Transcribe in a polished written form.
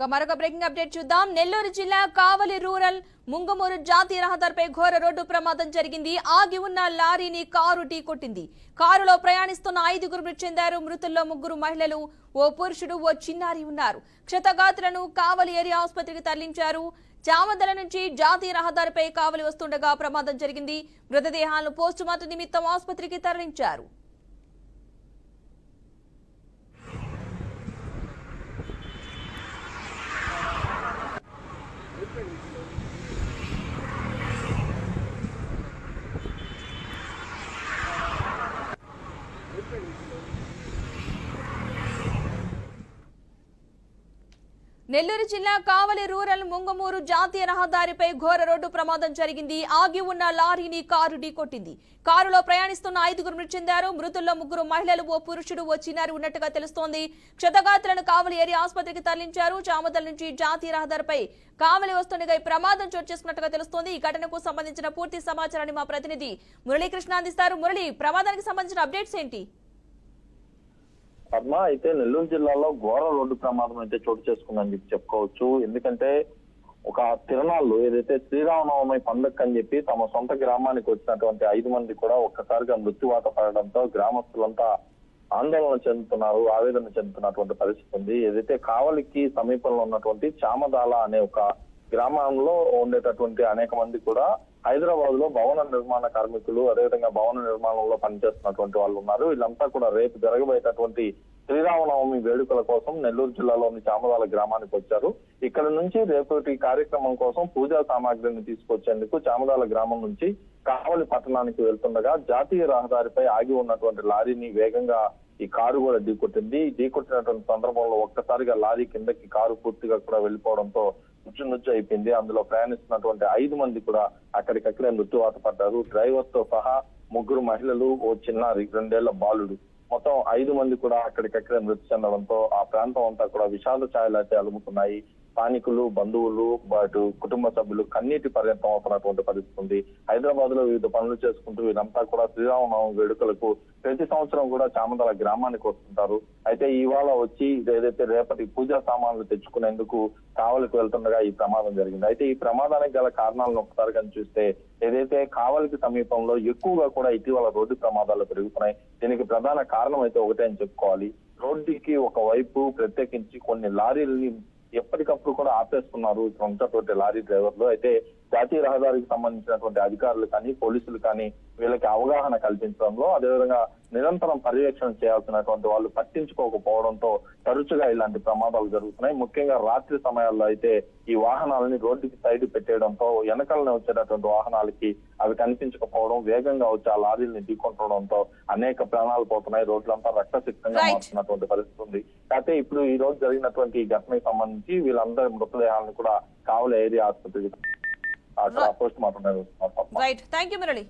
మరొక breaking update చూద్దాం. నెల్లూరు జిల్లా కావలి రూరల్ ముంగమూరు జాతీయ రహదారిపై ఘోర రోడ్డు ప్రమాదం జరిగింది. ఆగి ఉన్న లారీని కారు ఢీకొట్టింది. కారులో ప్రయాణిస్తున్న 5గురు మృతి చెందారు. మృతుల్లో 3 మహిళలు, ఓ పురుషుడు, ఓ చిన్నారి ఉన్నారు. క్షతగాత్రులను కావలి ఏరియా ఆసుపత్రికి తరలించారు. చామదల నుంచి జాతీయ రహదారిపై కావలి వస్తుండగా ప్రమాదం జరిగింది. మృతదేహాలను పోస్టుమార్టం నిమిత్తం ఆసుపత్రికి తరలించారు. నెల్లూరు జిల్లా కావలి రూరల్ ముంగమూరు జాతీయ రహదారిపై ఘోర రోడ్డు ప్రమాదం జరిగింది. ఆగి ఉన్న లారీని కారు ఢీకొట్టింది. కారులో ప్రయాణిస్తున్న 5గురు మృతి చెందారు. మృతుల్లో 3 మహిళలు, ఓ పురుషుడు, ఓ చిన్నారి ఉన్నట్టుగా తెలుస్తోంది. క్షతగాత్రులను కావలి ఏరియా ఆసుపత్రికి తరలించారు. చామదల నుంచి జాతీయ రహదారిపై కావలి వస్తుండగా ఈ ప్రమాదం చోటు చేసుకున్నట్టుగా తెలుస్తోంది. ఈ ఘటనకు సంబంధించిన పూర్తి సమాచారాన్ని మా ప్రతినిధి మురళీకృష్ణ అందిస్తారు. మురళి, ప్రమాదానికి సంబంధించిన అప్డేట్స్ ఏంటి? పద్మ, అయితే నెల్లూరు జిల్లాలో ఘోర రోడ్డు ప్రమాదం అయితే చోటు చేసుకుందని చెప్పి చెప్పుకోవచ్చు. ఎందుకంటే ఒక తిరణాలు ఏదైతే శ్రీరామనవమి పండుగ అని చెప్పి తమ సొంత గ్రామానికి వచ్చినటువంటి 5 మంది కూడా ఒక్కసారిగా మృత్యువాత పడడంతో గ్రామస్తులంతా ఆందోళన చెందుతున్నారు, ఆవేదన చెందుతున్నటువంటి పరిస్థితి ఉంది. ఏదైతే కావలికి సమీపంలో ఉన్నటువంటి చామదాల అనే ఒక గ్రామంలో ఉండేటటువంటి అనేక మంది కూడా హైదరాబాద్ లో భవన నిర్మాణ కార్మికులు, అదేవిధంగా భవన నిర్మాణంలో పనిచేస్తున్నటువంటి వాళ్ళు ఉన్నారు. వీళ్ళంతా కూడా రేపు జరగబోయేటటువంటి శ్రీరామనవమి వేడుకల కోసం నెల్లూరు జిల్లాలోని చామదాల గ్రామానికి వచ్చారు. ఇక్కడ నుంచి రేపటి కార్యక్రమం కోసం పూజా సామాగ్రిని తీసుకొచ్చేందుకు చామదాల గ్రామం నుంచి కావలి పట్టణానికి వెళ్తుండగా జాతీయ రహదారిపై ఆగి ఉన్నటువంటి లారీని వేగంగా ఈ కారు కూడా ఢీకొట్టింది. ఢీకొట్టినటువంటి సందర్భంలో ఒక్కసారిగా లారీ కిందకి కారు పూర్తిగా కూడా వెళ్ళిపోవడంతో నుచ్చు అయిపోయింది. అందులో ప్రయాణిస్తున్నటువంటి 5 మంది కూడా అక్కడికక్కడే మృత్యువాత పడ్డారు. డ్రైవర్ తో సహా 3 మహిళలు, ఓ చిన్నారి 2 ఏళ్ల బాలుడు, మొత్తం 5 మంది కూడా అక్కడికక్కడే మృతి చెందడంతో ఆ ప్రాంతం అంతా కూడా విషాద ఛాయలు అయితే అలుముకున్నాయి. స్థానికులు, బంధువులు, అటు కుటుంబ సభ్యులు కన్నీటి పర్యంతం అవుతున్నటువంటి పరిస్థితి ఉంది. హైదరాబాద్ లో వివిధ పనులు చేసుకుంటూ వీరంతా కూడా శ్రీరామనవమి వేడుకలకు ప్రతి సంవత్సరం కూడా చామదాల గ్రామానికి వస్తుంటారు. అయితే ఇవాళ వచ్చి ఏదైతే రేపటి పూజా సామాన్లు తెచ్చుకునేందుకు కావలికి వెళ్తుండగా ఈ ప్రమాదం జరిగింది. అయితే ఈ ప్రమాదానికి గల కారణాలను ఒకసారి కానీ చూస్తే ఏదైతే కావలికి సమీపంలో ఎక్కువగా కూడా ఇటీవల రోడ్డు ప్రమాదాలు పెరుగుతున్నాయి. దీనికి ప్రధాన కారణం అయితే ఒకటే అని చెప్పుకోవాలి. రోడ్డుకి ఒకవైపు ప్రత్యేకించి కొన్ని లారీలని ఎప్పటికప్పుడు కూడా ఆపేస్తున్నారు ఉన్నటువంటి లారీ డ్రైవర్లు. అయితే జాతీయ రహదారికి సంబంధించినటువంటి అధికారులు కానీ, పోలీసులు కానీ వీళ్ళకి అవగాహన కల్పించడంలో, అదేవిధంగా నిరంతరం పర్యవేక్షణ చేయాల్సినటువంటి వాళ్ళు పట్టించుకోకపోవడంతో తరచుగా ఇలాంటి ప్రమాదాలు జరుగుతున్నాయి. ముఖ్యంగా రాత్రి సమయాల్లో అయితే ఈ వాహనాలని రోడ్డుకి సైడ్ పెట్టేయడంతో వెనకాలనే వచ్చేటటువంటి వాహనాలకి అవి కనిపించకపోవడం, వేగంగా వచ్చి ఆ లారీని ఢీకొట్టడంతో అనేక ప్రాణాలు పోతున్నాయి. రోడ్లంతా రక్తసిక్తంగా మారుతున్నటువంటి పరిస్థితి ఉంది. అయితే ఇప్పుడు ఈ రోజు జరిగినటువంటి ఈ ఘటనకు సంబంధించి వీళ్ళందరి మృతదేహాలను కూడా కావలి ఏరియా ఆసుపత్రికి post mortem. Right, thank you Murali.